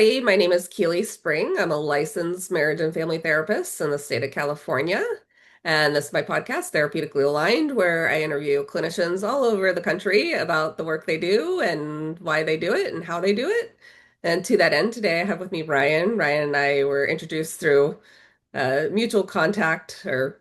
everybody. My name is Keely Spring. I'm a licensed marriage and family therapist in the state of California. And this is my podcast, Therapeutically Aligned, where I interview clinicians all over the country about the work they do and why they do it and how they do it. And to that end, today I have with me Ryan. Ryan and I were introduced through mutual contact or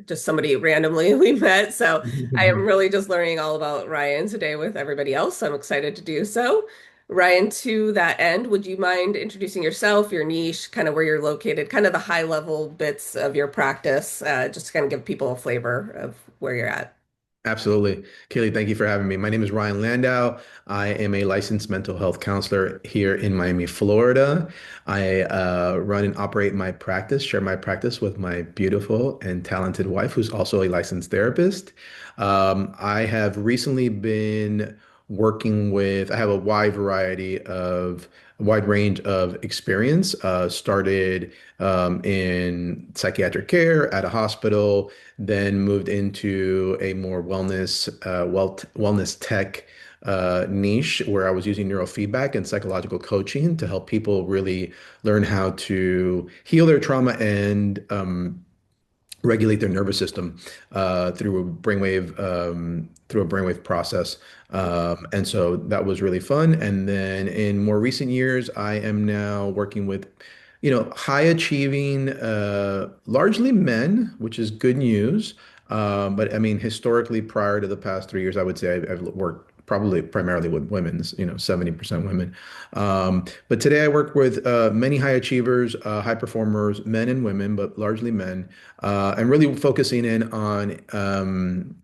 just somebody randomly we met. So I am really just learning all about Ryan today with everybody else. I'm excited to do so. Ryan, to that end, would you mind introducing yourself, your niche, kind of where you're located, kind of the high level bits of your practice, just to kind of give people a flavor of where you're at? Absolutely. Kaylee, thank you for having me. My name is Ryan Landau. I am a licensed mental health counselor here in Miami, Florida. I run and operate my practice, share my practice with my beautiful and talented wife, who's also a licensed therapist. I have recently been I have a wide range of experience. Started in psychiatric care at a hospital, then moved into a more wellness tech niche where I was using neurofeedback and psychological coaching to help people really learn how to heal their trauma and regulate their nervous system through a brainwave process. And so that was really fun. And then in more recent years, I am now working with, high achieving, largely men, which is good news. But I mean, historically, prior to the past 3 years, I would say I've worked probably primarily with women's, 70% women. But today I work with many high achievers, high performers, men and women, but largely men, and really focusing in on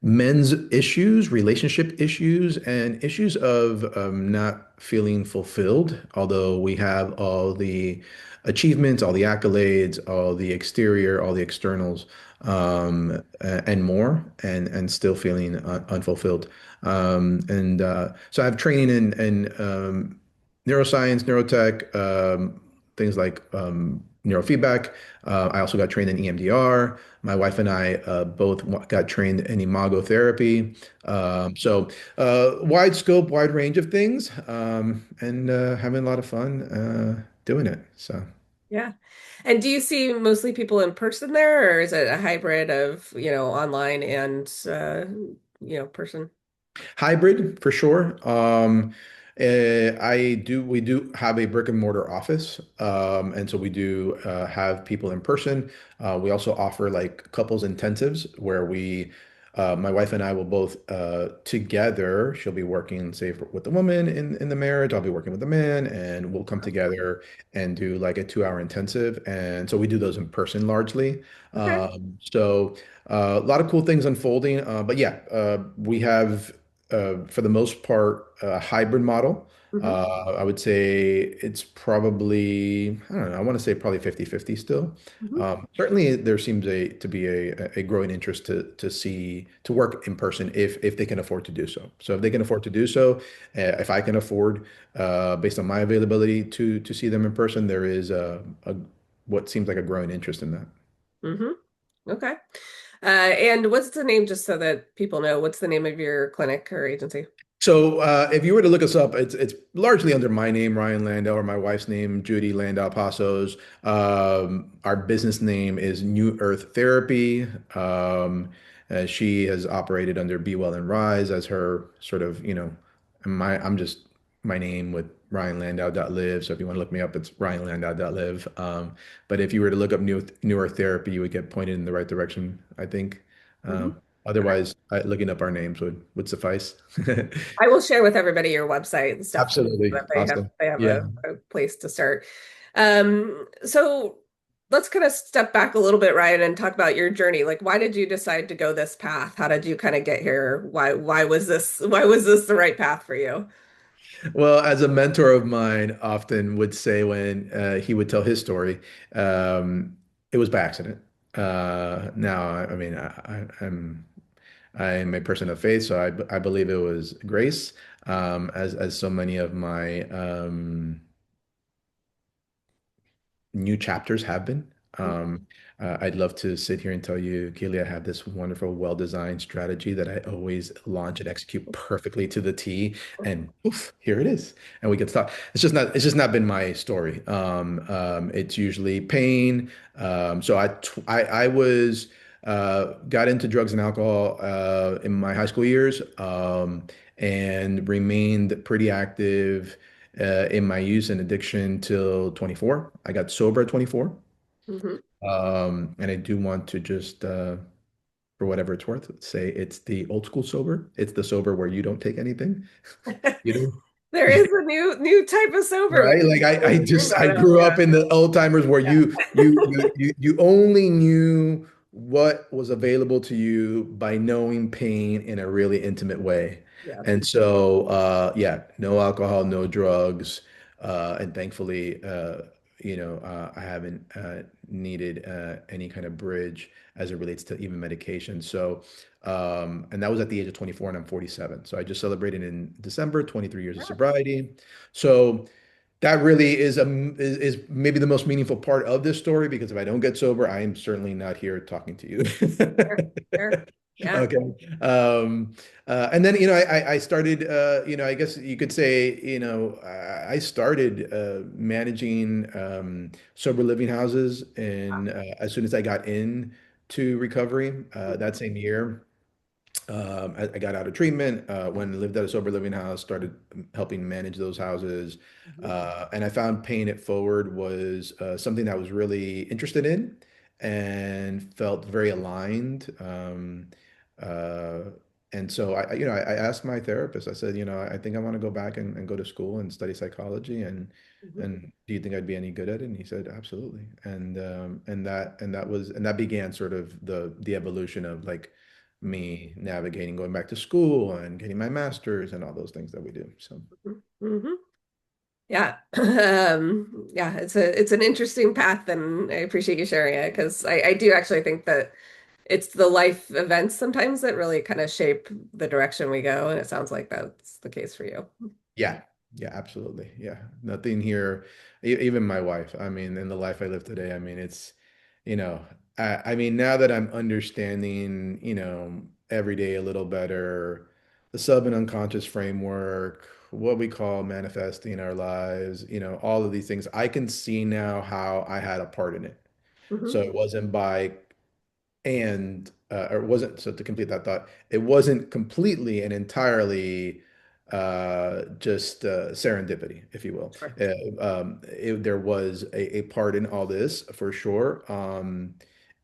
men's issues, relationship issues, and issues of not feeling fulfilled, although we have all the achievements, all the accolades, all the exterior, all the externals, and more, and still feeling unfulfilled. And so I have training in neuroscience, neurotech, things like neurofeedback. I also got trained in EMDR. My wife and I both got trained in IMAGO Therapy. Wide scope, wide range of things, and having a lot of fun doing it. So. Yeah. And do you see mostly people in person there, or is it a hybrid of, online and person? Hybrid for sure. We do have a brick and mortar office. And so we do have people in person. We also offer like couples intensives where my wife and I will both together, she'll be working, say, with the woman in the marriage, I'll be working with the man, and we'll come together and do like a 2 hour intensive. And so we do those in person largely. Okay. A lot of cool things unfolding. But yeah, we have for the most part, a hybrid model. Hmm. I would say it's probably, I don't know, I want to say probably 50-50 still. Hmm. Certainly there seems to be a growing interest to work in person if they can afford to do so. So if they can afford to do so, if I can afford, based on my availability to see them in person, there is what seems like a growing interest in that. Hmm. Okay. And what's the name, just so that people know, what's the name of your clinic or agency? So if you were to look us up, it's largely under my name, Ryan Landau, or my wife's name, Judy Landau Pasos. Our business name is New Earth Therapy. She has operated under Be Well and Rise as her sort of, I'm just my name with ryanlandau.live. So if you want to look me up, it's ryanlandau.live. But if you were to look up New Earth Therapy, you would get pointed in the right direction, I think. Hmm. Okay. Otherwise, looking up our names would suffice. I will share with everybody your website and stuff so Absolutely. that they have Awesome. they have Yeah. a place to start. So let's kind of step back a little bit, Ryan, and talk about your journey. Like, why did you decide to go this path? How did you kind of get here? Why was this the right path for you? Well, as a mentor of mine often would say when he would tell his story, it was by accident. Now, I mean, I'm a person of faith, so I believe it was grace, as so many of my new chapters have been. I'd love to sit here and tell you, Keely, I have this wonderful, well-designed strategy that I always launch and execute perfectly to the T, and poof, here it is, and we can stop. It's just not been my story. It's usually pain. So I was got into drugs and alcohol in my high school years, and remained pretty active in my use and addiction till 24. I got sober at 24. Hmm. And I do want to just, for whatever it's worth, say it's the old school sober. It's the sober where you don't take anything. You There know? is a new type of sober. Right? Like I About it. grew Yeah, up in the old timers where yeah, you only knew what was available to you by knowing pain in a really intimate way. yeah. And so yeah, no alcohol, no drugs. And thankfully I haven't needed any kind of bridge as it relates to even medication. So and that was at the age of 24 and I'm 47. So I just celebrated in December, 23 years of sobriety. So that really is maybe the most meaningful part of this story because if I don't get sober, I am certainly not here talking to Sure, you. sure. Yeah. Okay. And then, I started, I guess you could say, I started managing sober living houses and as soon as I got in to recovery that same year. I got out of treatment, when I lived at a sober living house, started helping manage those houses. Mhm. And I found paying it forward was something that I was really interested in and felt very aligned. Uh, and so I asked my therapist, I said, I think I want to go back and go to school and study psychology. Mhm. And do you think I'd be any good at it? And he said, absolutely. And that began sort of the evolution of like, me navigating going back to school and getting my master's and all those things that we do. So Mhm. Yeah. Yeah, it's an interesting path and I appreciate you sharing it because I do actually think that it's the life events sometimes that really kind of shape the direction we go, and it sounds like that's the case for you. yeah, yeah, absolutely. Yeah. Nothing here, even my wife. I mean, in the life I live today, I mean, it's, you know, I mean, now that I'm understanding, every day a little better, the sub and unconscious framework, what we call manifesting our lives, all of these things, I can see now how I had a part in it. So Hmm. it wasn't by or it wasn't, so to complete that thought, it wasn't completely and entirely just serendipity, if you will. Sure. There was a part in all this for sure.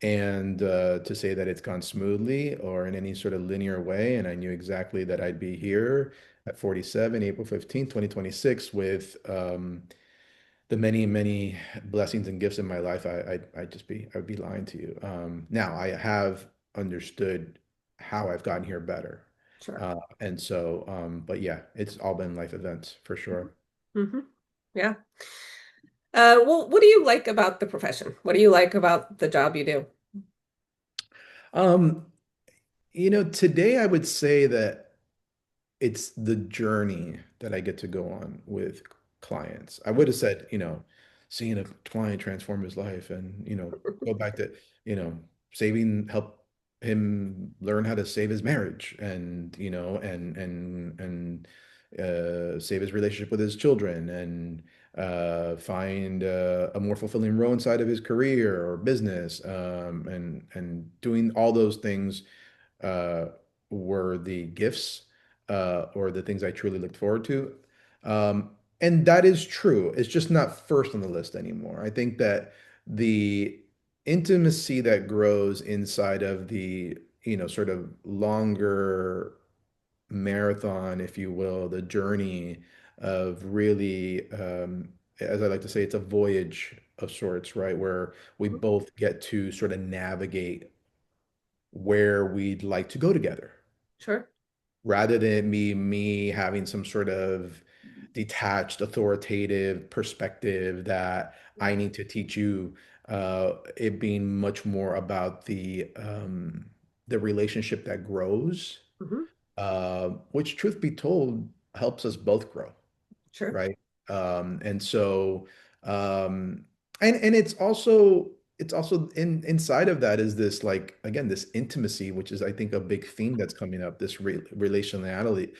And to say that it's gone smoothly or in any sort of linear way, and I knew exactly that I'd be here at 47, April 15th, 2026, with the many, many blessings and gifts in my life, I'd be lying to you. Now I have understood how I've gotten here better. Sure. But yeah, it's all been life events for sure. Hmm. Yeah. Well, what do you like about the profession? What do you like about the job you do? Um, Today I would say that it's the journey that I get to go on with clients. I would have said, seeing a client transform his life and, go back to, help him learn how to save his marriage and, save his relationship with his children and find a more fulfilling role inside of his career or business, and doing all those things uh, were the gifts or the things I truly looked forward to. Um, and that is true. It's just not first on the list anymore. I think that the intimacy that grows inside of the, sort of longer marathon, if you will, the journey of really, as I like to say, it's a voyage of sorts, right? Where we both get to sort of navigate where we'd like to go together Sure. rather than me having some sort of detached authoritative perspective that I need to teach you, it being much more about the relationship that grows, Hmm. which truth be told helps us both grow, Sure. right? And so um and it's also, it's also inside of that is this like again this intimacy, which is I think a big theme that's coming up. This relationality.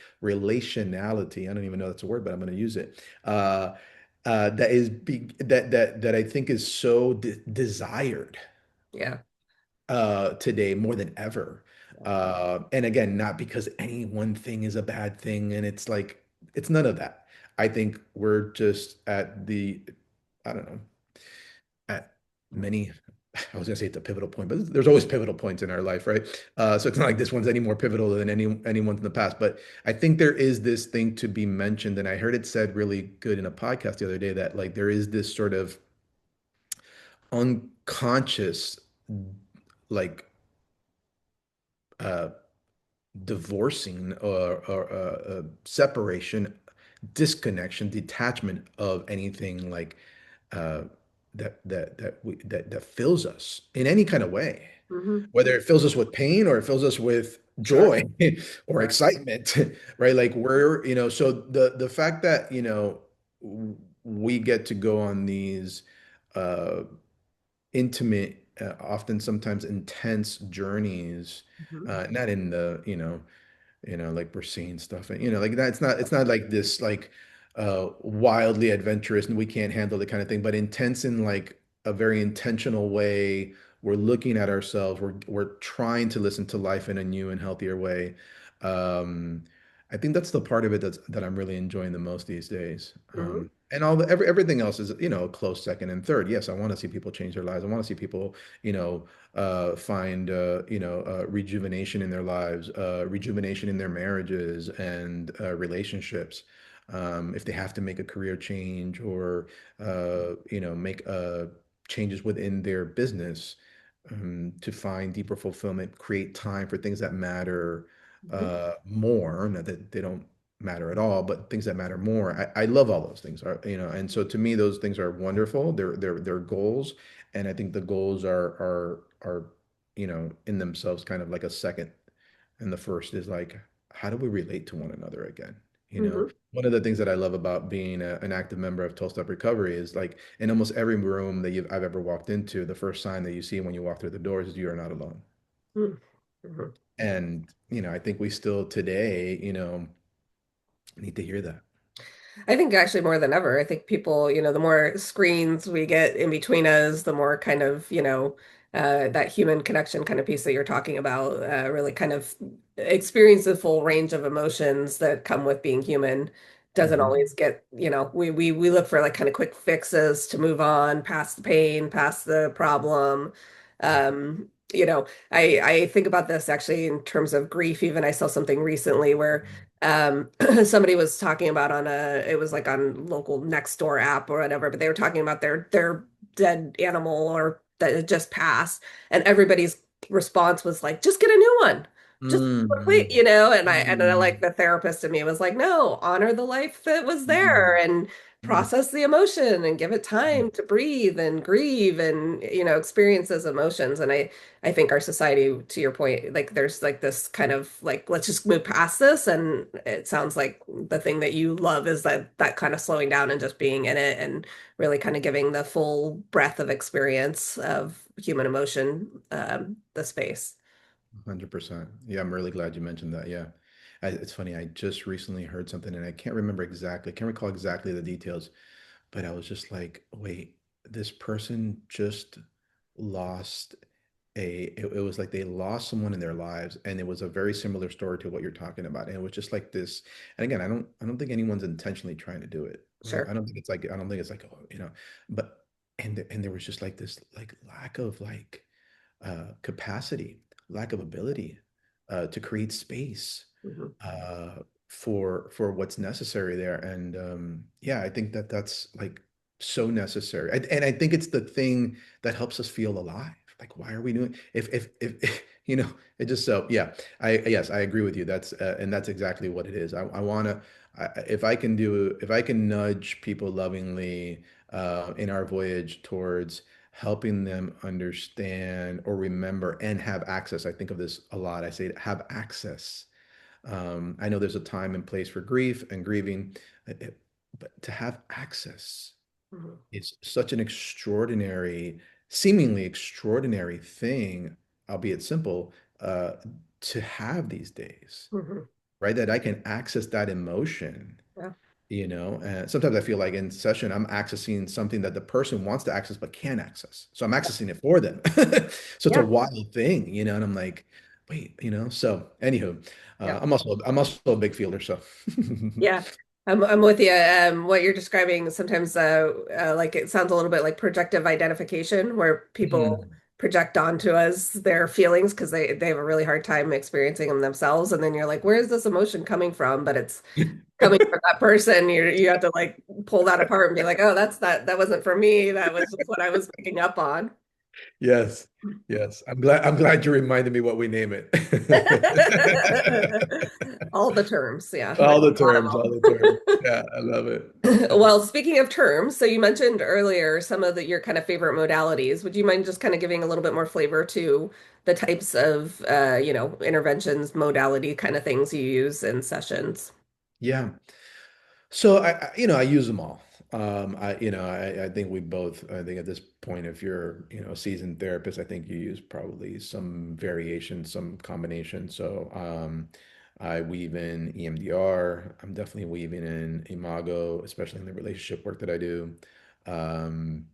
I don't even know that's a word, but I'm going to use it. That I think is so desired Yeah. today more than ever. And again, not because any one thing is a bad thing, and it's like it's none of that. I think we're just at the I don't know at many, I was gonna say it's a pivotal point, but there's always pivotal points in our life, right? So it's not like this one's any more pivotal than anyone's in the past. But I think there is this thing to be mentioned, and I heard it said really good in a podcast the other day that like there is this sort of unconscious like uh divorcing or separation, disconnection, detachment of anything like uh, that fills us in any kind of way, Hmm. whether it fills us with pain or it fills us with Sure. joy or Right. excitement, right? Like we're, so the fact that, we get to go on these uh, intimate, often sometimes intense journeys, Hmm. not in the, like we're seeing stuff and like that it's not like this like wildly adventurous and we can't handle the kind of thing, but intense in like a very intentional way. We're looking at ourselves, we're trying to listen to life in a new and healthier way. um I think that's the part of it that I'm really enjoying the most these days. Hmm. And everything else is, a close second and third. Yes, I want to see people change their lives. I want to see people, find rejuvenation in their lives, rejuvenation in their marriages and relationships. If they have to make a career change or make changes within their business, to find deeper fulfillment, create time for things that matter Hmm. more, not that they don't matter at all, but things that matter more. I love all those things, and so to me, those things are wonderful. They're goals, and I think the goals are in themselves kind of like a second, and the first is like how do we relate to one another again? Hmm. One of the things that I love about being an active member of 12 Step Recovery is like in almost every room that I've ever walked into, the first sign that you see when you walk through the doors is you are not alone. Hmm. And I think we still today, need to hear that. I think actually more than ever, I think people, the more screens we get in between us, the more kind of, that human connection kind of piece that you're talking about, really kind of experience the full range of emotions that come with being human. Doesn't Mhm. always get, we look for like kind of quick fixes to move on past the pain, past the problem. I think about this actually in terms of grief. Even I saw something recently where um somebody was talking about it was like on local next door app or whatever, but they were talking about their dead animal or that had just passed, and everybody's response was like, just get a new one. Just complete, Mhm. and I like Mhm. the therapist in me was like, no, honor the life that was there Mhm. and Mhm. process the emotion and give it time to breathe and grieve and experience those emotions. And I think our society, to your point, like there's like this kind of like, let's just move past this. And it sounds like the thing that you love is that kind of slowing down and just being in it and really kind of giving the full breadth of experience of human emotion, the space. 100%. Yeah, I'm really glad you mentioned that. Yeah. It's funny. I just recently heard something and I can't remember exactly, can't recall exactly the details, but I was just like, wait, this person just lost it was like they lost someone in their lives and it was a very similar story to what you're talking about. And it was just like this. And again, I don't think anyone's intentionally trying to do it, right? Sure. I don't think it's like, oh, but and there was just like this like lack of like capacity, lack of ability to create space Hmm. uh, for what's necessary there. And yeah, I think that that's like so necessary. And I think it's the thing that helps us feel alive. Like, why are we doing? If it just so yeah. Yes, I agree with you. And that's exactly what it is. I want to. If I can nudge people lovingly in our voyage towards helping them understand or remember and have access. I think of this a lot. I say have access. I know there's a time and place for grief and grieving, but to have access Hmm. is such an extraordinary seemingly extraordinary thing, albeit simple, to have these days, Hmm. right? That I can access that emotion, Yeah. and sometimes I feel like in session, I'm accessing something that the person wants to access but can't access. So I'm accessing it for them. So it's a Yeah. wild thing, and I'm like, wait, so anywho, Yeah. I'm also a big fielder, so Yeah, I'm with you. What you're describing sometimes, like it sounds a little bit like projective identification, where people Mhm. project onto us their feelings because they have a really hard time experiencing them themselves, and then you're like, where is this emotion coming from? But it's coming from that person. You have to like pull that apart and be like, oh, that wasn't for me. That was just what I was picking up on. Yes, yes. I'm glad you reminded me what we name it. All the terms, yeah, there's All the a lot terms, all the terms. of them. Yeah, I love it. Well, speaking of terms, so you mentioned earlier some of your kind of favorite modalities. Would you mind just kind of giving a little bit more flavor to the types of interventions, modality kind of things you use in sessions? Yeah. So I use them all. I think we both, I think at this point, if you're, a seasoned therapist, I think you use probably some variation, some combination. So, I weave in EMDR. I'm definitely weaving in IMAGO, especially in the relationship work that I do. Um,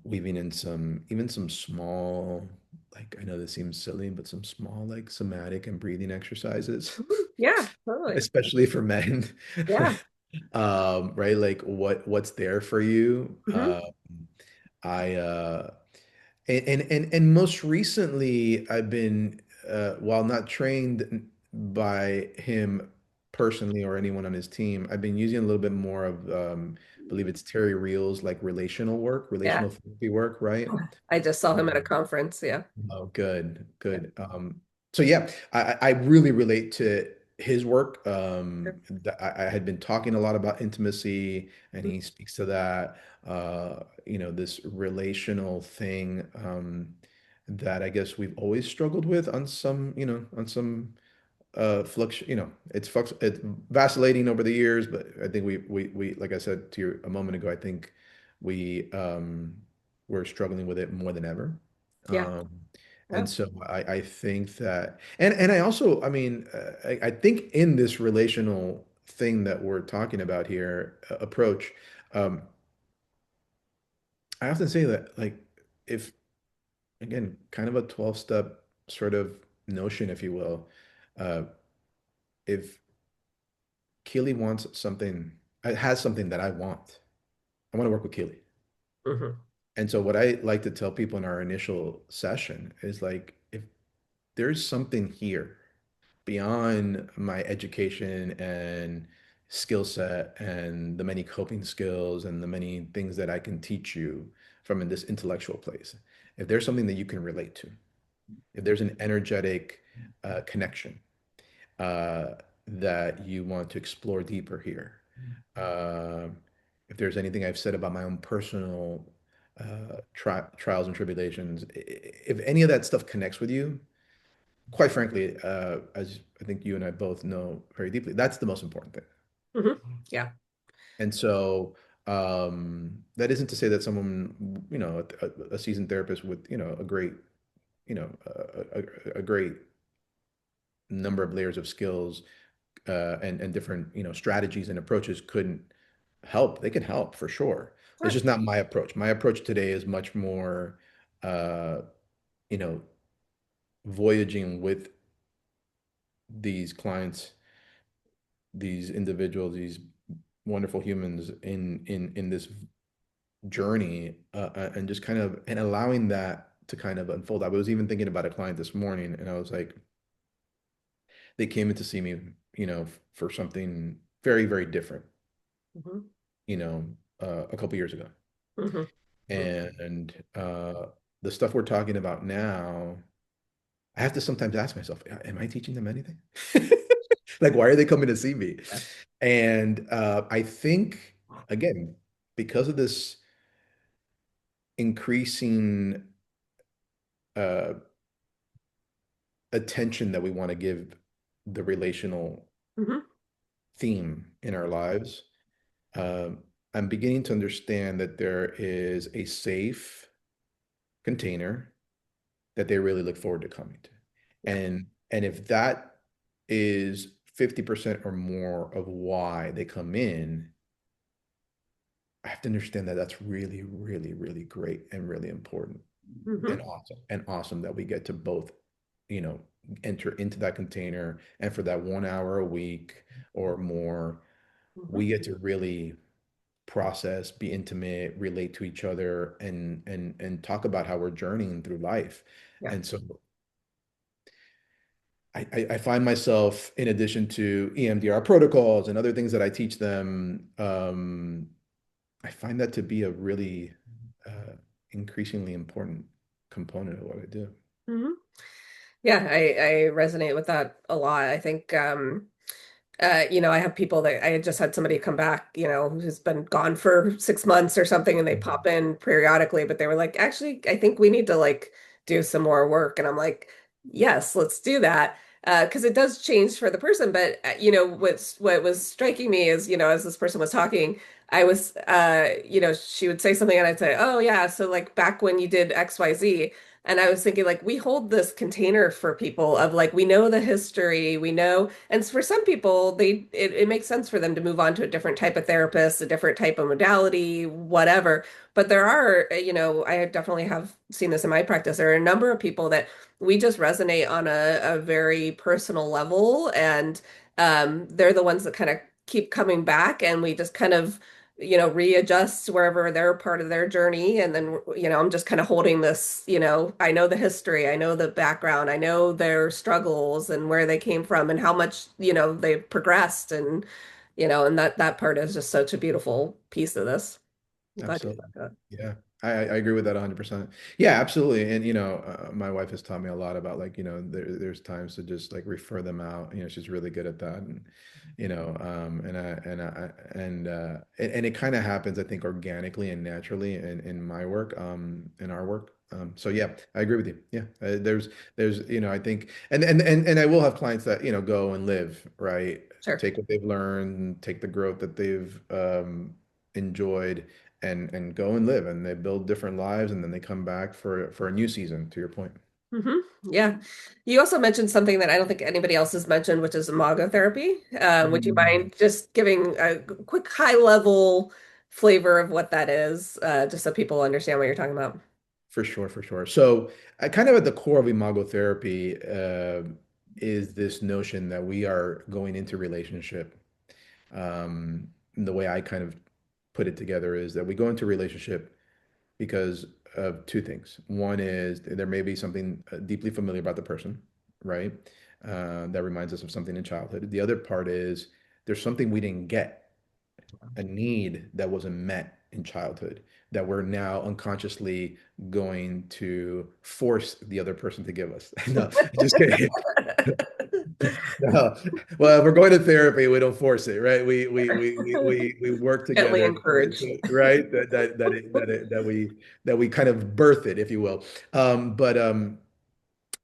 Weaving in even some small, like I know this seems silly, but some small like somatic and breathing exercises, Mhm. Yeah, totally. especially for men. Yeah. Right? Like what's there for you. Hmm. I and most recently I've been while not trained by him personally or anyone on his team, I've been using a little bit more of I believe it's Terry Reel's like relational work, Yeah. relational therapy work, right? I just saw him at a Um, conference. Yeah. Oh, good, Yeah. good. So yeah, I really relate to his work. I had been talking a lot about intimacy, and he speaks to that. This relational thing that I guess we've always struggled with on some flux. It's vacillating over the years, but I think we like I said to you a moment ago, I think we're struggling with it more than ever. Yeah. Um, Yeah. and so I think that, and I also, I mean, I think in this relational thing that we're talking about here, approach, um, I often say that, like, if, again, kind of a 12-step sort of notion, if you will, uh, if Keely wants something, has something that I want to work with Keely. Hmm. And so what I like to tell people in our initial session is like, if there's something here beyond my education and skill set and the many coping skills and the many things that I can teach you from this intellectual place, if there's something that you can relate to, if there's an energetic connection uh, that you want to explore deeper here, uh, if there's anything I've said about my own personal trials and tribulations, if any of that stuff connects with you, quite frankly, as I think you and I both know very deeply, that's the most important thing. Hmm. Yeah. And so that isn't to say that someone, a seasoned therapist with, a great, a great number of layers of skills and different, strategies and approaches couldn't help. They can help for sure. It's Sure. just not my approach. My approach today is much more, uh, you know, voyaging with these clients, these individuals, these wonderful humans in this journey, and just kind of and allowing that to kind of unfold. I was even thinking about a client this morning, and I was like, they came in to see me, for something very, very different, Hmm. a couple years ago. Hmm. And the stuff we're talking about now, I have to sometimes ask myself, am I teaching them anything? Like, why are they coming to see me? Yeah. And I think, again, because of this increasing uh, attention that we want to give the relational Hmm. theme in our lives, um, I'm beginning to understand that there is a safe container that they really look forward to coming to. Yeah. And if that is 50% or more of why they come in, I have to understand that that's really, really, really great and really important Hmm. and awesome that we get to both, you know, enter into that container and for that 1 hour a week or more, Hmm. we get to really process, be intimate, relate to each other, and talk about how we're journeying through life. Yeah. And so I find myself, in addition to EMDR protocols and other things that I teach them, I find that to be a really increasingly important component of what I do. Hmm. Yeah, I resonate with that a lot. I think I have people that I had just had somebody come back, who's been gone for 6 months or something, and they pop Mhm. in periodically, but they were like, actually, I think we need to like do some more work. And I'm like, yes, let's do that. Because it does change for the person. But what was striking me is, as this person was talking, I was she would say something and I'd say, oh yeah, so like back when you did XYZ. And I was thinking, like, we hold this container for people of like, we know the history, we know, and for some people, it makes sense for them to move on to a different type of therapist, a different type of modality, whatever. But there are, I definitely have seen this in my practice. There are a number of people that we just resonate on a very personal level, and they're the ones that kind of keep coming back, and we just kind of readjust wherever they're part of their journey. And then, I'm just kind of holding this, I know the history, I know the background, I know their struggles and where they came from and how much, they've progressed. And that part is just such a beautiful piece of this. I'm glad you Absolutely. like that. Yeah, I agree with that 100%. Yeah, absolutely. And my wife has taught me a lot about like, there's times to just like refer them out. She's really good at that. And and it kind of happens, I think, organically and naturally in my work, in our work. So yeah, I agree with you. Yeah, there's I think and I will have clients that go and live, right? Sure. Take what they've learned, take the growth that they've enjoyed and go and live and they build different lives and then they come back for a new season, to your point. Hmm. Yeah. You also mentioned something that I don't think anybody else has mentioned, which is imago therapy. Would you Mm. mind just giving a quick high level flavor of what that is, just so people understand what you're talking about? For sure, for sure. So, kind of at the core of imago therapy is this notion that we are going into relationship. The way I kind of put it together is that we go into relationship because of two things. One is there may be something deeply familiar about the person, right? That reminds us of something in childhood. The other part is there's something we didn't get, a need that wasn't met in childhood that we're now unconsciously going to force the other person to give us. No, just kidding. No. Well, if we're going to therapy, we don't force it, right? We work Gently together, encourage. right? That we kind of birth it, if you will. Um, but um,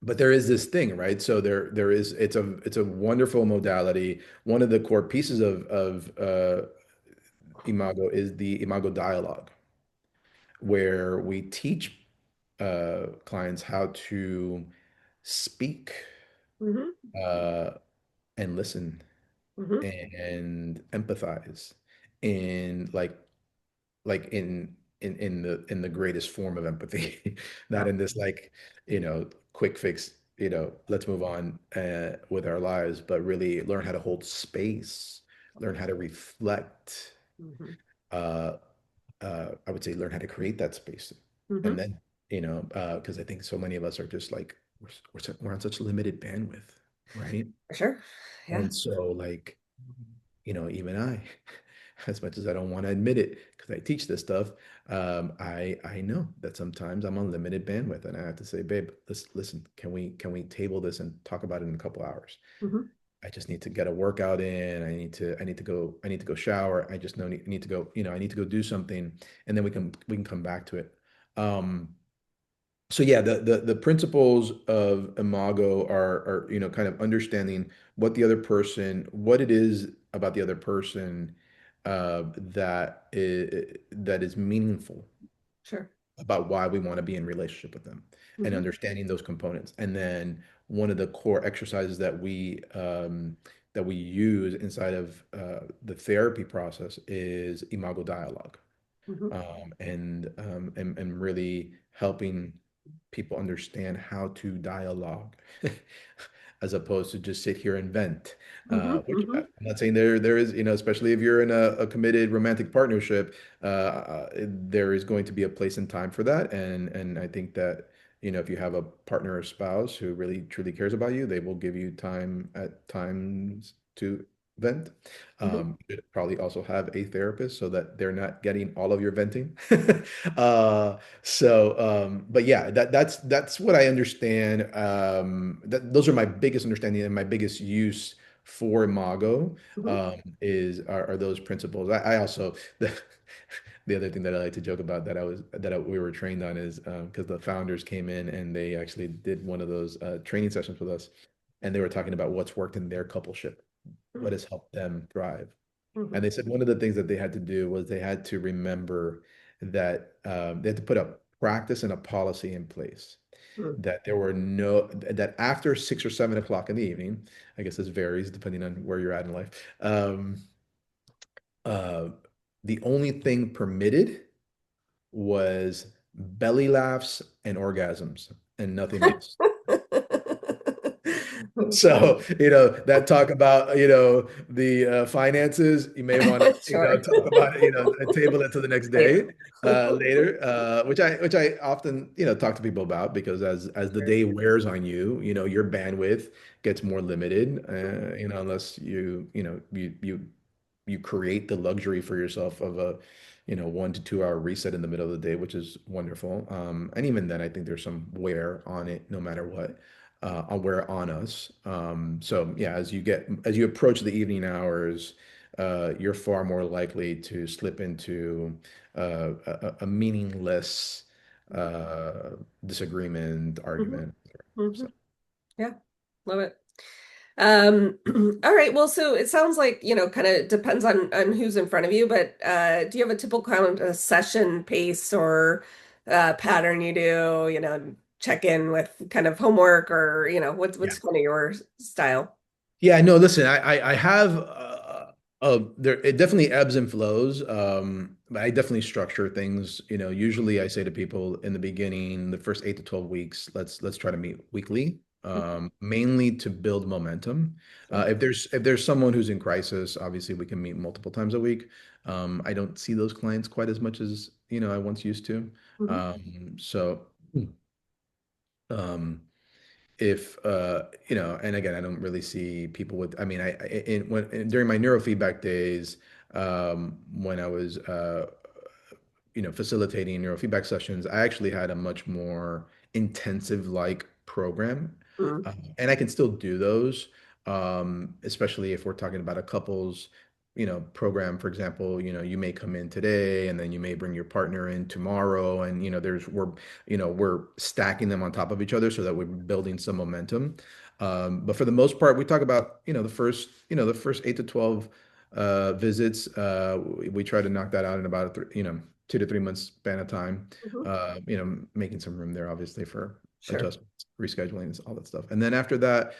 but there is this thing, right? So there is it's a wonderful modality. One of the core pieces of Imago is the Imago dialogue, where we teach clients how to speak Hmm. uh, and listen Hmm. and empathize in like in the greatest form of empathy, not Yeah. in this like quick fix, let's move on with our lives, but really learn how to hold space, learn how to reflect. Hmm. Uh, I would say learn how to create that space. And Hmm. then, because I think so many of us are just like, we're on such limited bandwidth, right? For sure. Yeah. And so, like, even I, as much as I don't want to admit it, because I teach this stuff, I know that sometimes I'm on limited bandwidth, and I have to say, babe, listen, can we table this and talk about it in a couple hours? Hmm. I just need to get a workout in. I need to go shower. I just know need to go, I need to go do something and then we can come back to it. Um, so yeah, the principles of Imago are, kind of understanding what it is about the other person that is meaningful. Sure. about why we want to be in relationship with them and Hmm. understanding those components. And then one of the core exercises that we use inside of the therapy process is imago dialogue, Hmm. and really helping people understand how to dialogue as opposed to just sit here and vent. Hmm. Which Hmm. I'm not saying there is, especially if you're in a committed romantic partnership, there is going to be a place and time for that. And I think that, if you have a partner or spouse who really truly cares about you, they will give you time at times to vent. Hmm. You should probably also have a therapist so that they're not getting all of your venting. But yeah, that's what I understand. Those are my biggest understanding and my biggest use for Imago, Hmm. are those principles. I also the other thing that I like to joke about we were trained on is because the founders came in and they actually did one of those training sessions with us, and they were talking about what's worked in their coupleship, what has helped them thrive. Hmm. And they said one of the things that they had to do was they had to remember that they had to put a practice and a policy in place. Hmm. That there were no, that after 6 or 7 o'clock in the evening, I guess this varies depending on where you're at in life, uh, the only thing permitted was belly laughs and orgasms and nothing else. So, that talk about, the finances, you may want to, Sure. talk about it, table it to the next Later. day, later, which I often, talk to people about because as the day wears on you, your bandwidth gets more limited, unless you create the luxury for yourself of a 1 to 2 hour reset in the middle of the day, which is wonderful. And even then, I think there's some wear on it, no matter what, wear on us. So yeah, as you approach the evening hours, you're far more likely to slip into a meaningless uh, disagreement, Hmm. argument. Hmm. So Yeah, love it. All right. Well, so it sounds like, kind of depends on who's in front of you, but do you have a typical kind of session pace or pattern you do, check in with kind of homework or, yeah. what's kind of your style? Yeah, no, listen, I have there it definitely ebbs and flows. But I definitely structure things. Usually I say to people in the beginning, the first 8 to 12 weeks, let's try to meet weekly, mainly to build momentum. Sure. If there's someone who's in crisis, obviously we can meet multiple times a week. I don't see those clients quite as much as I once used to. Hmm. So um if and again, I don't really see people with, I mean, during my neurofeedback days, when I was facilitating neurofeedback sessions, I actually had a much more intensive like program. Mm. And I can still do those, especially if we're talking about a couple's, program. For example, you may come in today and then you may bring your partner in tomorrow. And, we're stacking them on top of each other so that we're building some momentum. But for the most part, we talk about, the first 8 to 12 visits. We try to knock that out in about 2 to 3 months span of time. Mhm. Making some room there, obviously, for Sure. adjustments, rescheduling, all that stuff. And then after that,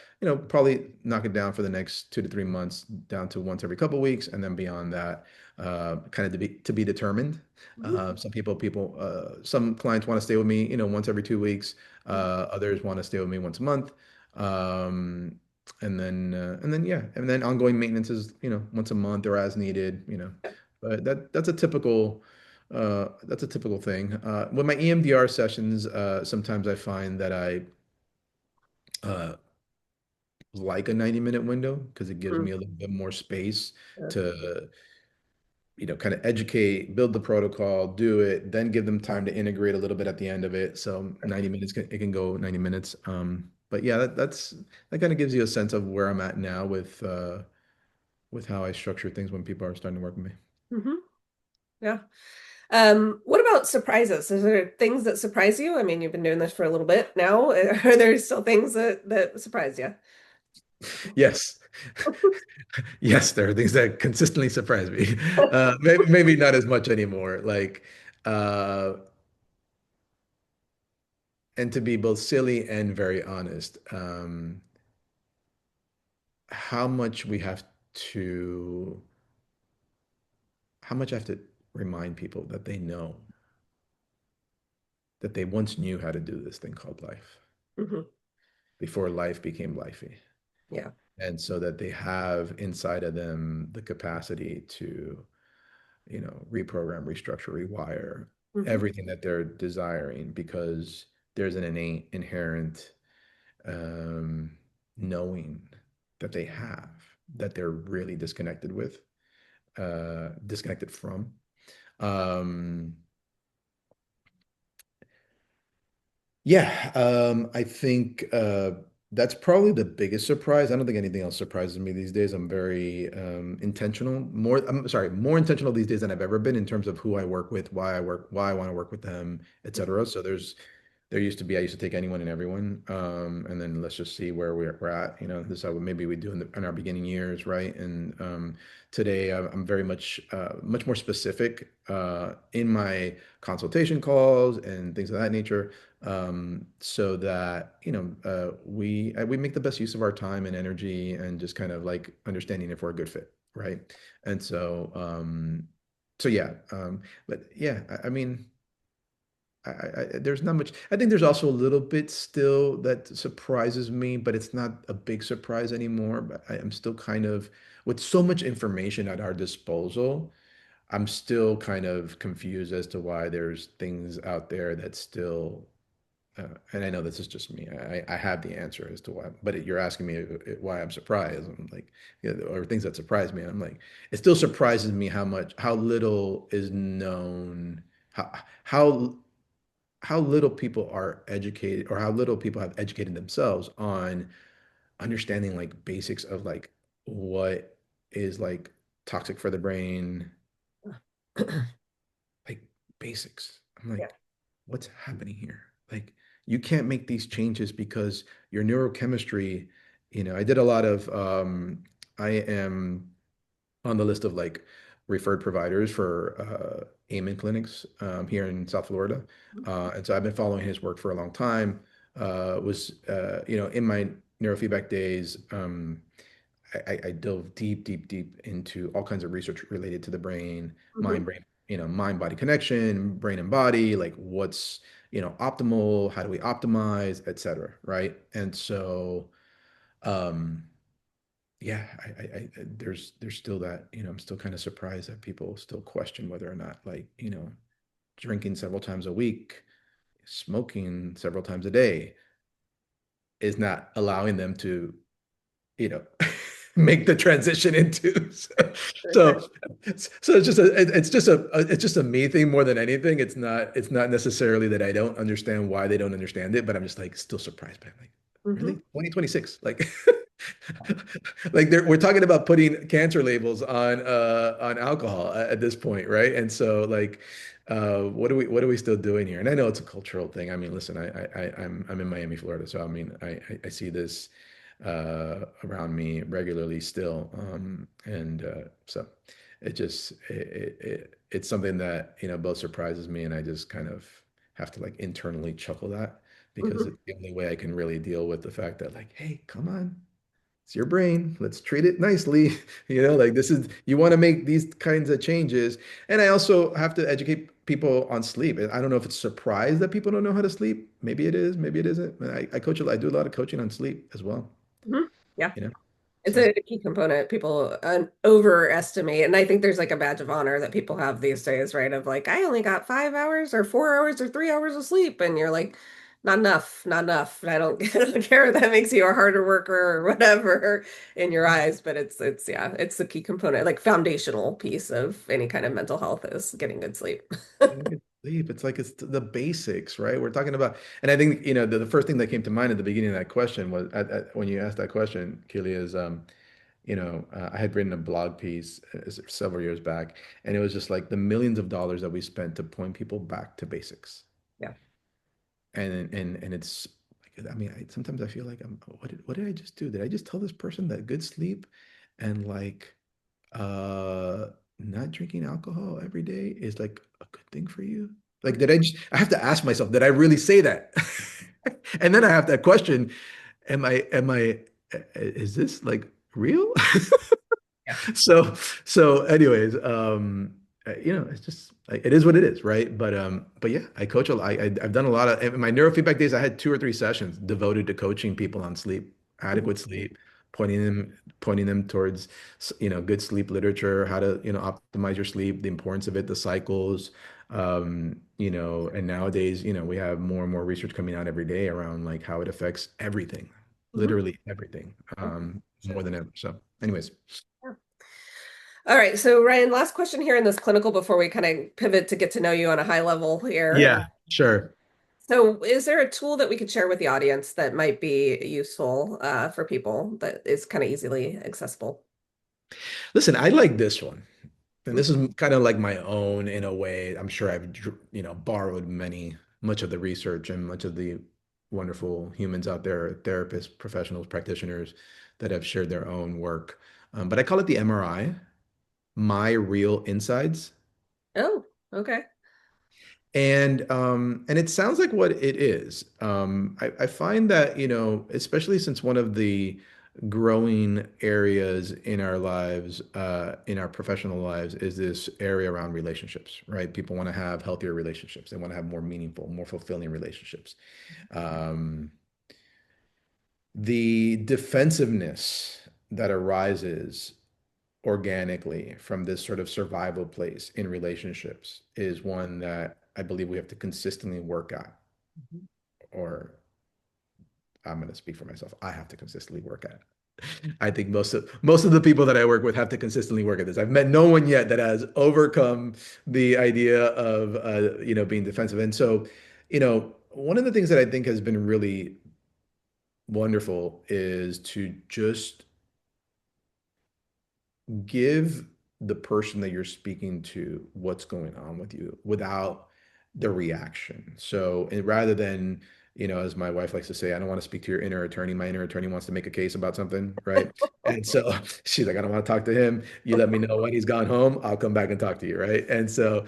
probably knock it down for the next 2 to 3 months, down to once every couple of weeks, and then beyond that, kind of to be determined. Mhm. Some clients want to stay with me, once every 2 weeks. Others want to stay with me once a month. Um, yeah, and then ongoing maintenance is, once a month or as needed. But that's a typical thing. With my EMDR sessions, sometimes I find that I uh, like a 90-minute window because it gives Mm. me a little bit more space Sure. to, kind of educate, build the protocol, do it, then give them time to integrate a little bit at the end of it. So 90 minutes, it can go 90 minutes. But yeah, that kind of gives you a sense of where I'm at now with how I structure things when people are starting to work with me. Hmm. Yeah. What about surprises? Is there things that surprise you? I mean, you've been doing this for a little bit now. Are there still things that surprise you? Yes. Yes, there are things that consistently surprise me. Maybe not as much anymore. Like, uh, and to be both silly and very honest, how much we have to, how much I have to remind people that they know that they once knew how to do this thing called life Hmm. before life became lifey. Yeah. And so that they have inside of them the capacity to, reprogram, restructure, rewire Hmm. everything that they're desiring because there's an innate, inherent um, knowing that they have that they're really disconnected with, disconnected from. Um, Yeah, I think that's probably the biggest surprise. I don't think anything else surprises me these days. I'm very intentional, I'm sorry, more intentional these days than I've ever been in terms of who I work with, why I work, why I want to work with them, etc. So there used to be, I used to take anyone and everyone, and then let's just see where we're at. This is how maybe we do in our beginning years, right? And today I'm very much more specific in my consultation calls and things of that nature, so that we make the best use of our time and energy and just kind of like understanding if we're a good fit, right? And so yeah, but yeah, I mean. There's not much. I think there's also a little bit still that surprises me, but it's not a big surprise anymore. But I'm still kind of, with so much information at our disposal, I'm still kind of confused as to why there's things out there that still, and I know this is just me. I have the answer as to why, but you're asking me why I'm surprised. I'm like, or things that surprise me. I'm like, it still surprises me how little is known, how, how how little people are educated or how little people have educated themselves on understanding like basics of like what is like toxic for the brain, like basics. I'm Yeah. like, what's happening here? Like, you can't make these changes because your neurochemistry, I did a lot of, I am on the list of like referred providers for Amen clinics here in South Florida. And so I've been following his work for a long time. In my neurofeedback days, I dove deep, deep, deep into all kinds of research related to the brain, Hmm. mind, brain, mind body connection, brain and body, like what's, optimal, how do we optimize, et cetera. Right. And so, um, yeah, there's still that, I'm still kind of surprised that people still question whether or not like, drinking several times a week, smoking several times a day is not allowing them to, you know, make the transition into. So, so it's just a me thing more than anything. It's not necessarily that I don't understand why they don't understand it, but I'm just like still surprised by it. Like, really? Hmm. 2026? Like like we're talking about putting cancer labels on alcohol at this point, right? And so like what are we still doing here? And I know it's a cultural thing. I mean, listen, I'm in Miami, Florida, so I mean I see this around me regularly still. And so it's something that, both surprises me and I just kind of have to like internally chuckle at because Hmm. it's the only way I can really deal with the fact that like, hey, come on, it's your brain. Let's treat it nicely. Like this is, you want to make these kinds of changes. And I also have to educate people on sleep. And I don't know if it's a surprise that people don't know how to sleep. Maybe it is, maybe it isn't. I coach I do a lot of coaching on sleep as well, Hmm. Yeah. you know? It's So a key component people overestimate. And I think there's like a badge of honor that people have these days, right? Of like, I only got 5 hours or 4 hours or 3 hours of sleep. And you're like, not enough, not enough. I don't, I don't care if that makes you a harder worker or whatever in your eyes, but yeah, it's the key component, like foundational piece of any kind of mental health is getting good sleep. getting good sleep. It's like it's the basics, right? We're talking about, and I think, the first thing that came to mind at the beginning of that question was when you asked that question, Keely, is I had written a blog piece several years back, and it was just like the millions of dollars that we spent to point people back to basics. Yeah. And it's like, I mean, sometimes I feel like what did I just do? Did I just tell this person that good sleep and like uh not drinking alcohol every day is like a good thing for you? Like, I have to ask myself, did I really say that? And then I have that question, is this like real? Yeah. So, so anyways, it's just it is what it is, right? But yeah, I coach a lot. I've done a lot of in my neurofeedback days. I had 2 or 3 sessions devoted to coaching people on sleep, Mhm. adequate sleep, pointing them towards good sleep literature, how to optimize your sleep, the importance of it, the cycles, and nowadays, we have more and more research coming out every day around like how it affects everything, Mhm. literally everything, Yeah, more sure. than ever. So, anyways. Yeah. All right. So, Ryan, last question here in this clinical before we kind of pivot to get to know you on a high level here. Yeah, sure. So, is there a tool that we could share with the audience that might be useful for people that is kind of easily accessible? Listen, I like this one. And Mm. this is kind of like my own in a way. I'm sure I've, borrowed much of the research and much of the wonderful humans out there, therapists, professionals, practitioners that have shared their own work. But I call it the MRI, My Real Insides. Oh, okay. And it sounds like what it is. I find that, especially since one of the growing areas in our lives, in our professional lives, is this area around relationships, right? People want to have healthier relationships. They want to have more meaningful, more fulfilling relationships. Um, the defensiveness that arises organically from this sort of survival place in relationships is one that I believe we have to consistently work at, Mhm. or I'm going to speak for myself. I have to consistently work at it. I think most of the people that I work with have to consistently work at this. I've met no one yet that has overcome the idea of being defensive. And so, one of the things that I think has been really wonderful is to just give the person that you're speaking to what's going on with you without the reaction. So, and rather than, as my wife likes to say, I don't want to speak to your inner attorney. My inner attorney wants to make a case about something, right? And so she's like, I don't want to talk to him. You let me know when he's gone home. I'll come back and talk to you, right? And so,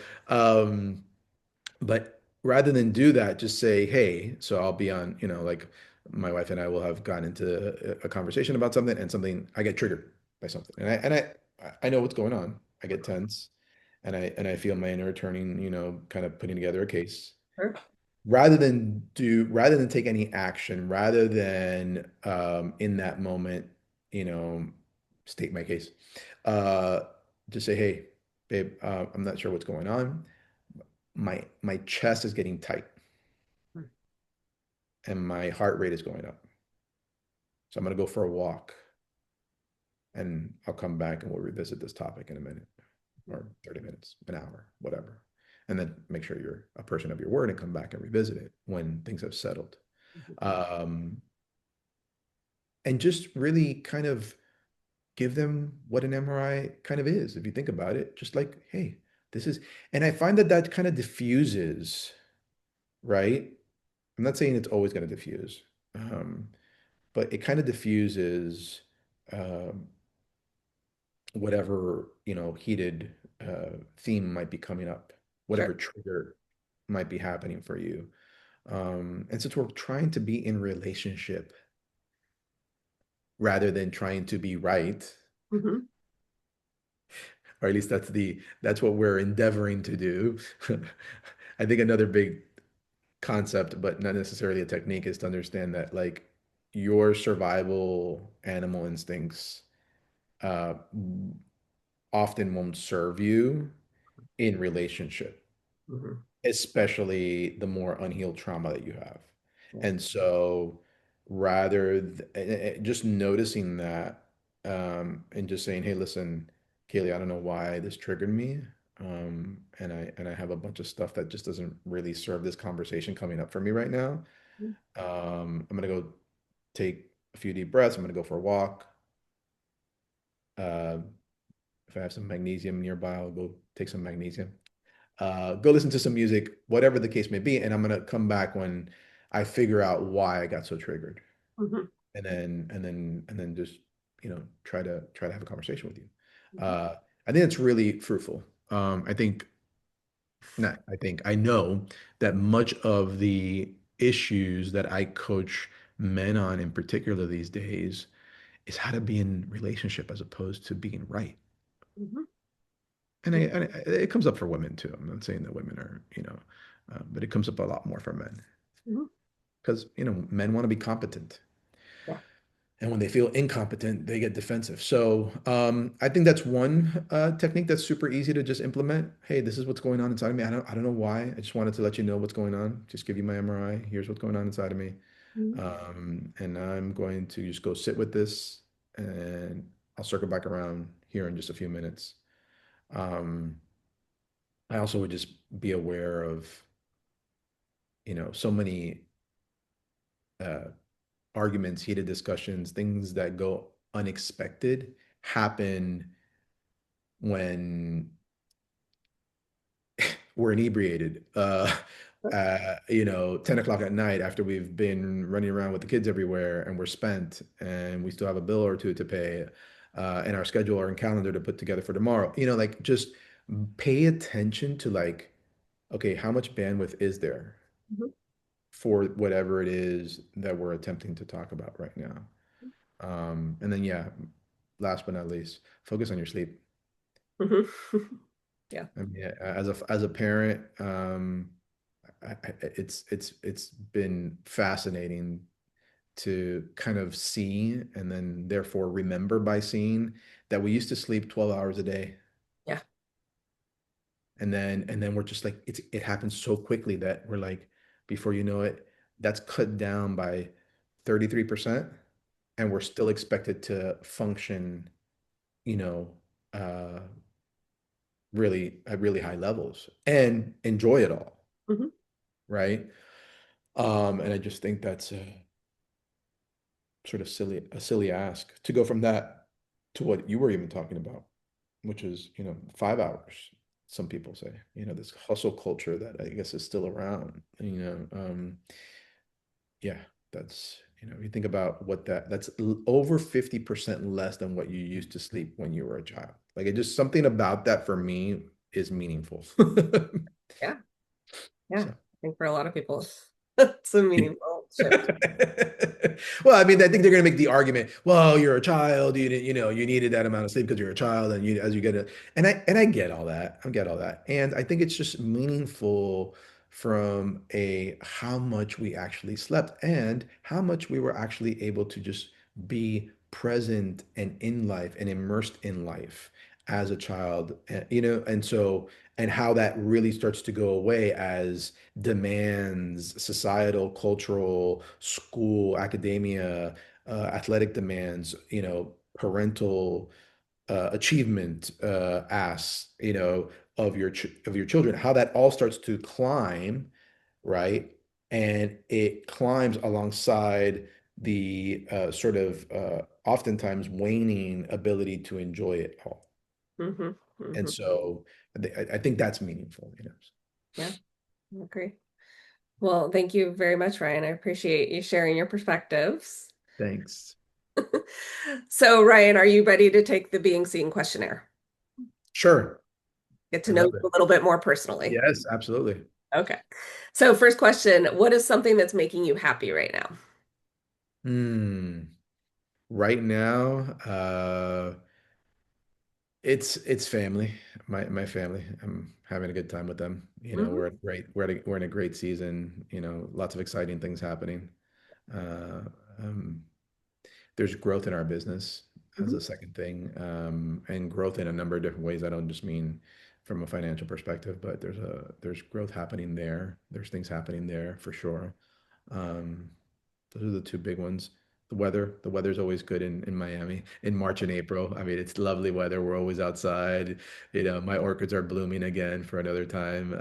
but rather than do that, just say, hey, so I'll be on, like my wife and I will have gotten into a conversation about something and something I get triggered by something. And I know what's going on. I get tense and I feel my inner turning, kind of putting together a case. Sure. Rather than take any action, rather than in that moment, you know, state my case. Uh just say, hey, babe, I'm not sure what's going on. My chest is getting tight and my heart rate is going up. So I'm going to go for a walk and I'll come back and we'll revisit this topic in a minute or 30 minutes, an hour, whatever. And then make sure you're a person of your word and come back and revisit it when things have settled. Um, and just really kind of give them what an MRI kind of is. If you think about it, just like, hey, this is, and I find that that kind of diffuses, right? I'm not saying it's always going to diffuse. Um, but it kind of diffuses um, whatever heated theme might be coming up, Sure. whatever trigger might be happening for you. And since we're trying to be in relationship rather than trying to be right, Hmm. or at least that's what we're endeavoring to do. I think another big concept, but not necessarily a technique, is to understand that like your survival animal instincts uh, often won't serve you in relationship, Hmm. especially the more unhealed trauma that you have. Yeah. And so, just noticing that and just saying, "Hey, listen, Kaylee, I don't know why this triggered me, and I have a bunch of stuff that just doesn't really serve this conversation coming up for me right now. I'm gonna go take a few deep breaths. I'm gonna go for a walk. Uh, if I have some magnesium nearby, I'll go take some magnesium. Go listen to some music, whatever the case may be, and I'm gonna come back when I figure out why I got so triggered, Hmm. and then just try to have a conversation with you. I think it's really fruitful. I think not. I think I know that much of the issues that I coach men on in particular these days is how to be in relationship as opposed to being right. Mhm. It comes up for women too. I'm not saying that women are, but it comes up a lot more for men Mhm. because, men want to be competent. Yeah. And when they feel incompetent, they get defensive. So I think that's one technique that's super easy to just implement. Hey, this is what's going on inside of me. I don't know why. I just wanted to let you know what's going on. Just give you my MRI. Here's what's going on inside of me. Mhm. And I'm going to just go sit with this, and I'll circle back around here in just a few minutes. Um, I also would just be aware of, so many uh, arguments, heated discussions, things that go unexpected happen when we're inebriated. 10 o'clock at night after we've been running around with the kids everywhere and we're spent and we still have a bill or two to pay, and our schedule or calendar to put together for tomorrow. Like just pay attention to like, okay, how much bandwidth is there Mhm. for whatever it is that we're attempting to talk about right now? And then yeah, last but not least, focus on your sleep. Mhm. Yeah. I mean, as a parent, it's been fascinating to kind of see and then therefore remember by seeing that we used to sleep 12 hours a day, Yeah. and then we're just like it happens so quickly that we're like, before you know it, that's cut down by 33%, and we're still expected to function, you know, uh, really at really high levels and enjoy it all, Mhm. right? And I just think that's sort of a silly ask to go from that to what you were even talking about, which is, 5 hours. Some people say, this hustle culture that I guess is still around, yeah, you think about what that's over 50% less than what you used to sleep when you were a child. Like it just something about that for me is meaningful. Yeah. Yeah. So. I think for a lot of people, it's a meaningful shift. Well, I mean, I think they're going to make the argument, well, you're a child, you didn't, you needed that amount of sleep because you're a child, and as you get it, and I get all that. I get all that. And I think it's just meaningful from a how much we actually slept and how much we were actually able to just be present and in life and immersed in life as a child, and so and how that really starts to go away as demands, societal, cultural, school, academia, athletic demands, parental achievement asks, of your children, how that all starts to climb, right? And it climbs alongside the sort of oftentimes waning ability to enjoy it all. Hmm. And Hmm. so I think that's meaningful. Yeah, I agree. Well, thank you very much, Ryan. I appreciate you sharing your perspectives. Thanks. So, Ryan, are you ready to take the Being Seen questionnaire? Sure. Get I to know love you it. a little bit more personally. Yes, absolutely. Okay. So, first question, what is something that's making you happy right now? Hmm. Right now, it's family, my family. I'm having a good time with them. Hmm. We're in a great season. Lots of exciting things happening. Uh, um, there's growth in our business as Hmm. a second thing, and growth in a number of different ways. I don't just mean from a financial perspective, but there's growth happening there. There's things happening there for sure. Um, Those are the two big ones. The weather's always good in Miami in March and April. I mean, it's lovely weather. We're always outside. My orchids are blooming again for another time.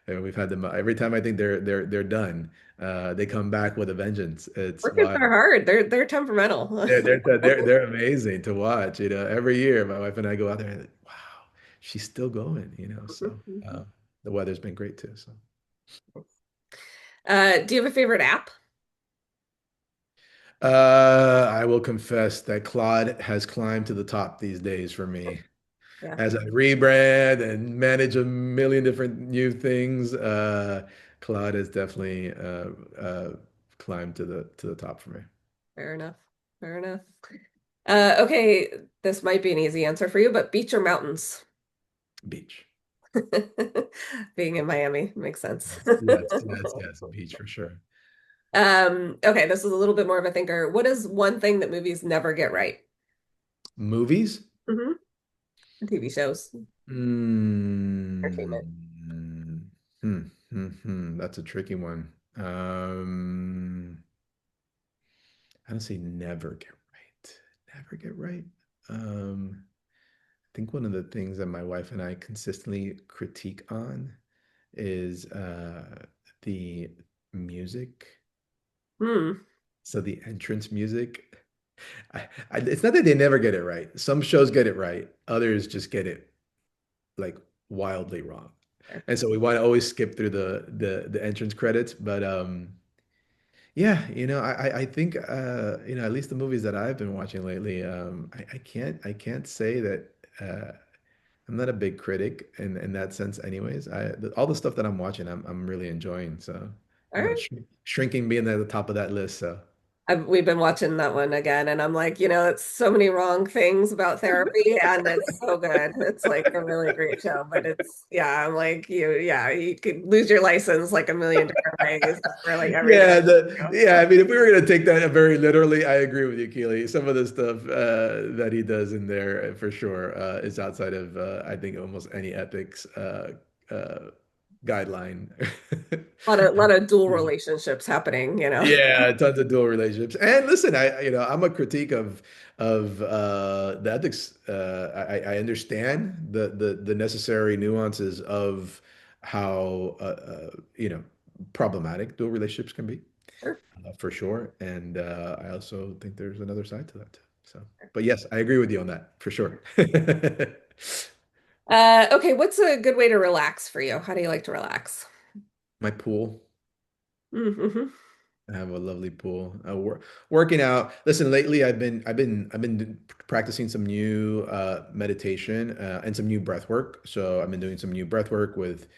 And we've had them every time I think they're done. They come back with a vengeance. It's Orchids wild. are hard. They're temperamental. They're amazing to watch. Every year my wife and I go out there and like, wow, she's still going. So the weather's been great too. So. Do you have a favorite app? I will confess that Claude has climbed to the top these days for me. Yeah, as I rebrand and manage a million different new things, Claude has definitely climbed to the top for me. fair enough. Fair enough. Okay, this might be an easy answer for you, but beach or mountains? Beach. Being in Miami makes sense. Yes, yes, yes, yes. Beach for sure. Okay, this is a little bit more of a thinker. What is one thing that movies never get right? Movies? Hmm. TV shows, entertainment. Mm, That's a tricky one. I don't say never get right. Never get right. I think one of the things that my wife and I consistently critique on is the music. Hmm. So the entrance music. It's not that they never get it right. Some shows get it right. Others just get it like wildly wrong. And so we want to always skip through the entrance credits. But yeah, I think at least the movies that I've been watching lately, I can't say that I'm not a big critic in that sense anyways. All the stuff that I'm watching, I'm really enjoying. So All right. shrinking being at the top of that list. So We've been watching that one again, and I'm like, it's so many wrong things about therapy, and it's so good. It's like a really great show, but yeah, I'm like, you could lose your license like a million different ways for like everything. yeah. I mean, if we were gonna take that very literally, I agree with you, Keely. Some of the stuff that he does in there, for sure, is outside of I think almost any ethics uh, guideline. A lot of dual relationships happening. Yeah, tons of dual relationships. And listen, I'm a critique of the ethics. I understand the necessary nuances of how problematic dual relationships can be, Sure. for sure. And I also think there's another side to that too. So, but yes, I agree with you on that for sure. Okay, what's a good way to relax for you? How do you like to relax? My pool. Mm-hmm. I have a lovely pool. Working out. Listen, lately I've been practicing some new meditation and some new breath work. So I've been doing some new breath work with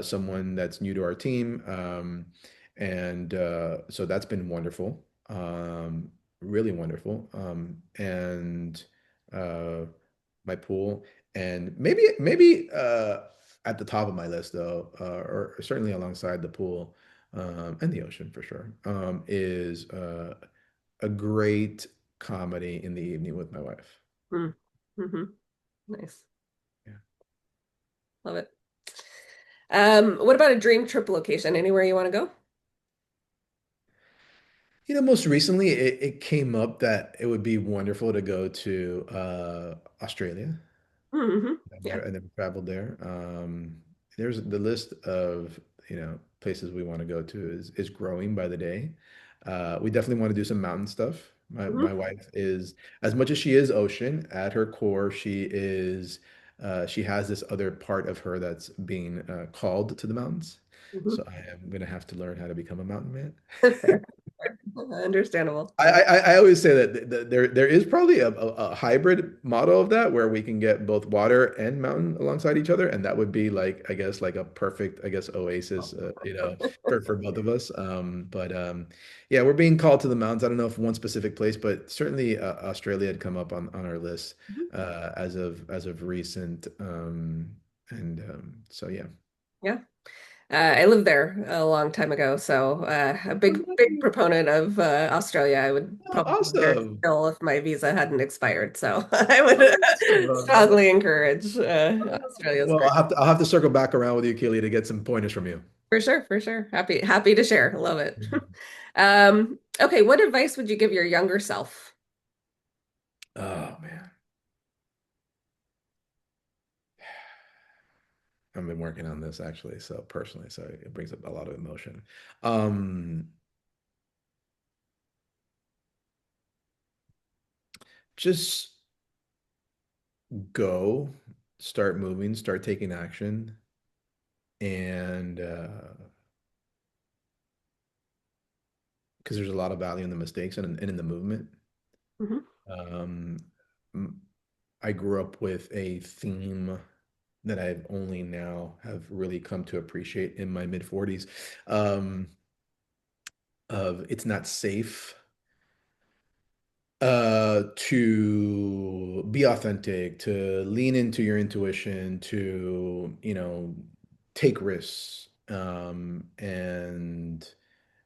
someone that's new to our team, and so that's been wonderful, really wonderful. And uh, my pool, and maybe at the top of my list though, or certainly alongside the pool and the ocean for sure, is a great comedy in the evening with my wife. Mm-hmm. Nice. Yeah. Love it. What about a dream trip location? Anywhere you want to go? Most recently it came up that it would be wonderful to go to Australia. Hmm. Yeah. I never traveled there. There's the list of, places we want to go to is growing by the day. We definitely want to do some mountain stuff. My Hmm. wife is, as much as she is ocean, at her core, she has this other part of her that's being called to the mountains. Hmm. So I am gonna have to learn how to become a mountain man. Fair. Understandable. I always say that there is probably a hybrid model of that where we can get both water and mountain alongside each other, and that would be like, I guess, like a perfect, I guess, oasis, for both of us. But yeah, we're being called to the mountains. I don't know if one specific place, but certainly Australia had come up on our list Mhm. as of recent. And so yeah. Yeah. I lived there a long time ago, so a big proponent of Australia. I would Oh, probably live there awesome. still if my visa hadn't expired. So I would Awesome. strongly encourage Australia's Well, great. I'll have to circle back around with you, Keely, to get some pointers from you. For sure, for sure. Happy to share. Love it. Okay, what advice would you give your younger self? Oh man, I've been working on this actually, so personally, so it brings up a lot of emotion. Um, just go, start moving, start taking action, and because there's a lot of value in the mistakes and in the movement. Mhm. Um, I grew up with a theme that I've only now have really come to appreciate in my mid 40s, um, of it's not safe to be authentic, to lean into your intuition, to, take risks. And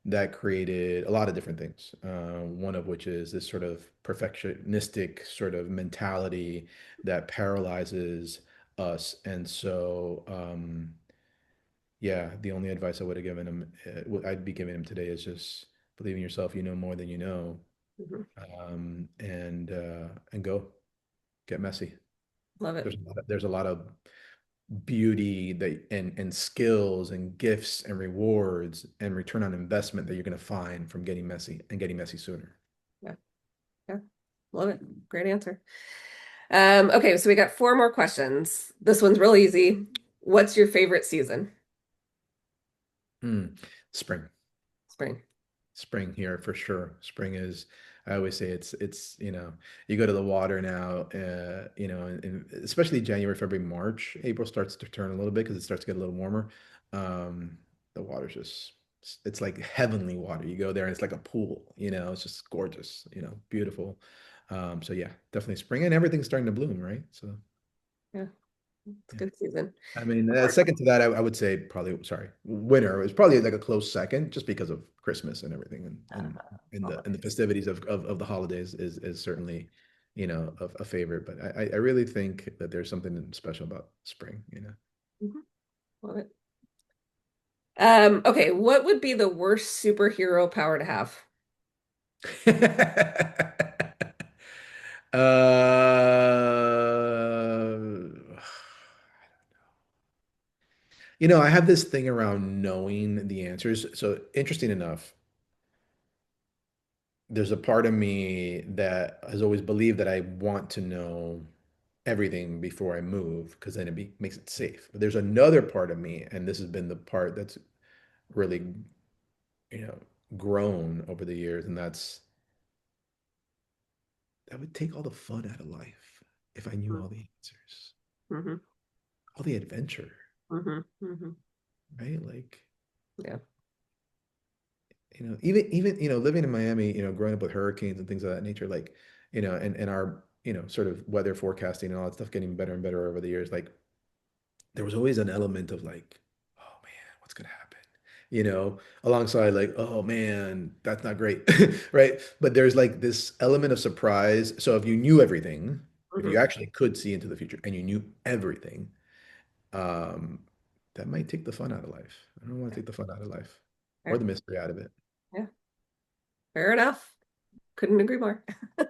that created a lot of different things. One of which is this sort of perfectionistic sort of mentality that paralyzes us. And so, yeah, the only advice I would have given him, what I'd be giving him today is just believe in yourself. You know more than you know, Mhm. and go get messy. Love it. There's a lot of beauty that and skills and gifts and rewards and return on investment that you're going to find from getting messy and getting messy sooner. Yeah. Yeah. Love it. Great answer. Okay, so we got four more questions. This one's real easy. What's your favorite season? Hmm. Spring. Spring. Spring here for sure. Spring is, I always say it's, you go to the water now, and especially January, February, March, April starts to turn a little bit because it starts to get a little warmer. Um, the water's just, it's like heavenly water. You go there and it's like a pool, it's just gorgeous, beautiful. So yeah, definitely spring and everything's starting to bloom, right? So Yeah, it's a yeah. good season. I mean, second to that, I would say probably, sorry, winter is probably like a close second, just because of Christmas and everything, and and the Holidays. festivities of the holidays is certainly, a favorite. But I really think that there's something special about spring. Mhm. Love it. Okay, what would be the worst superhero power to have? I have this thing around knowing the answers. So interesting enough, there's a part of me that has always believed that I want to know everything before I move because then makes it safe. But there's another part of me, and this has been the part that's really, you know, grown over the years, and that would take all the fun out of life if I knew all the answers, Mm-hmm. all the adventure, Hmm. Hmm. right? Like, Yeah. even living in Miami, growing up with hurricanes and things of that nature, like, and our, sort of weather forecasting and all that stuff getting better and better over the years, like there was always an element of like, oh man, what's gonna happen? Alongside like, oh man, that's not great, right? But there's like this element of surprise. So if you knew everything, if you Hmm. actually could see into the future and you knew everything, um, that might take the fun out of life. I don't want to take the fun out of life or Fair. the mystery out of it. Yeah. Fair enough. Couldn't agree more. All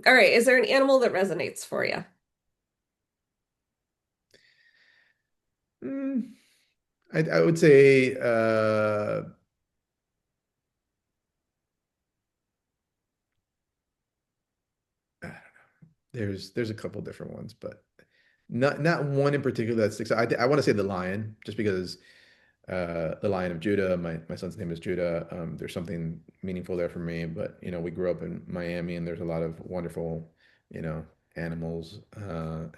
right. Is there an animal that resonates for you? Mm, I would say, there's a couple different ones, but not one in particular that sticks out. I want to say the lion, just because the Lion of Judah. My son's name is Judah. There's something meaningful there for me. But we grew up in Miami, and there's a lot of wonderful, you know, animals,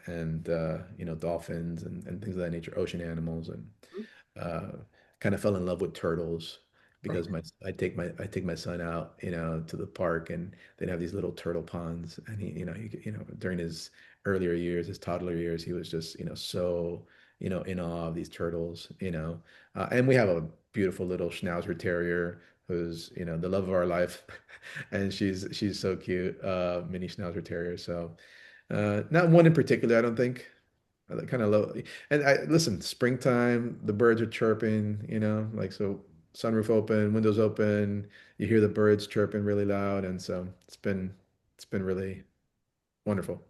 and dolphins and things of that nature, ocean animals, and uh, kind of fell in love with turtles because my I take my son out, to the park, and they'd have these little turtle ponds, and during his earlier years, his toddler years, he was just so in awe of these turtles, and we have a beautiful little Schnauzer Terrier who's the love of our life, and she's so cute, mini Schnauzer Terrier. So not one in particular, I don't think. I kind of love, and I listen, springtime, the birds are chirping, like so, sunroof open, windows open, you hear the birds chirping really loud, and so it's been really wonderful.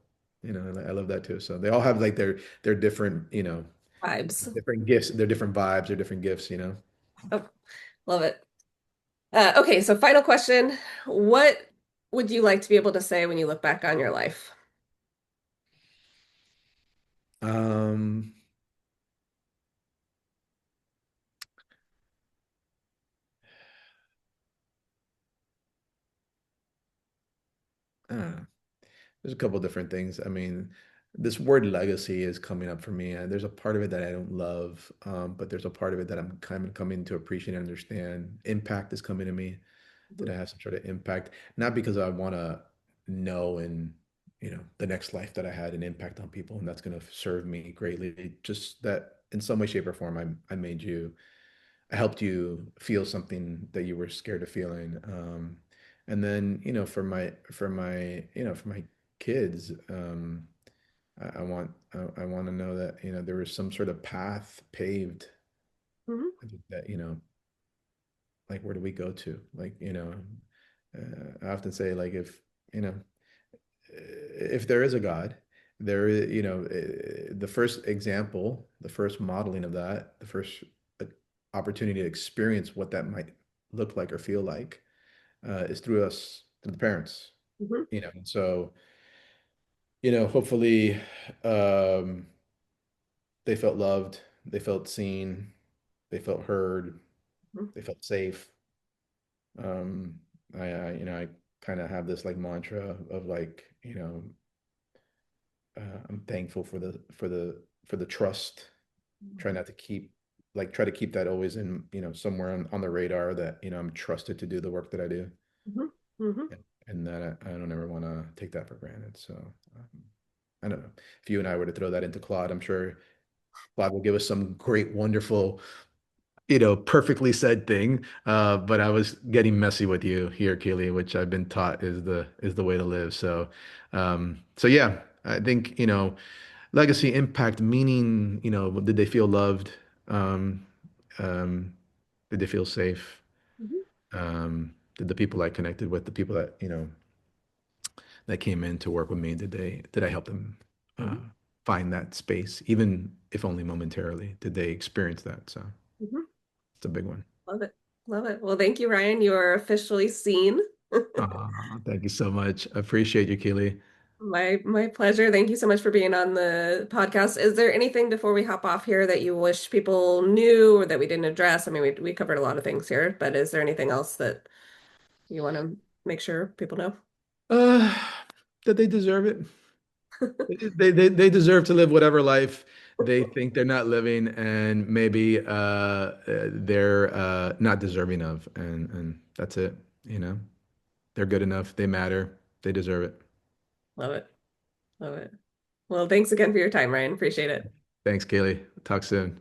And I love that too. So they all have like their different, Vibes. different gifts, their different vibes, their different gifts. Oh, love it. Okay, so final question. What would you like to be able to say when you look back on your life? Um, uh, There's a couple different things. I mean, this word legacy is coming up for me, and there's a part of it that I don't love, but there's a part of it that I'm kind of coming to appreciate and understand. Impact is coming to me. Did Mhm. I have some sort of impact? Not because I want to know in, the next life that I had an impact on people and that's going to serve me greatly. Just that in some way, shape, or form, I made you, I helped you feel something that you were scared of feeling. And then, for my kids, I want to know that, there was some sort of path paved Mhm. that, like, where do we go to? Like, I often say, like, if there is a God, there is, the first example, the first modeling of that, the first uh, opportunity to experience what that might look like or feel like, is through us, through the parents, Mhm. And so, hopefully, um, they felt loved, they felt seen, they felt heard, Mhm. they felt safe. Um, I kind of have this like mantra of like, I'm thankful for the trust. Try not to keep try to keep that always in, somewhere on the radar that, I'm trusted to do the work that I do. Mhm. Mhm. And that I don't ever want to take that for granted. So I don't know. If you and I were to throw that into Claude, I'm sure Claude will give us some great, wonderful, perfectly said thing. But I was getting messy with you here, Keely, which I've been taught is the way to live. So yeah, I think, legacy impact meaning, did they feel loved? Um, um, did they feel safe? Mhm. Did the people I connected with, the people that, that came in to work with me, did I help them uh, Mhm. find that space, even if only momentarily? Did they experience that? So Mhm. it's a big one. Love it. Love it. Well, thank you, Ryan. You are officially seen. Thank you so much. I appreciate you, Keely. My pleasure. Thank you so much for being on the podcast. Is there anything before we hop off here that you wish people knew or that we didn't address? I mean, we covered a lot of things here, but is there anything else that you want to make sure people know? Uh, that they deserve it. They deserve to live whatever life they think they're not living, and maybe they're not deserving of, and that's it. They're good enough. They matter. They deserve it. Love it. Love it. Well, thanks again for your time, Ryan. Appreciate it. Thanks, Kaylee. Talk soon.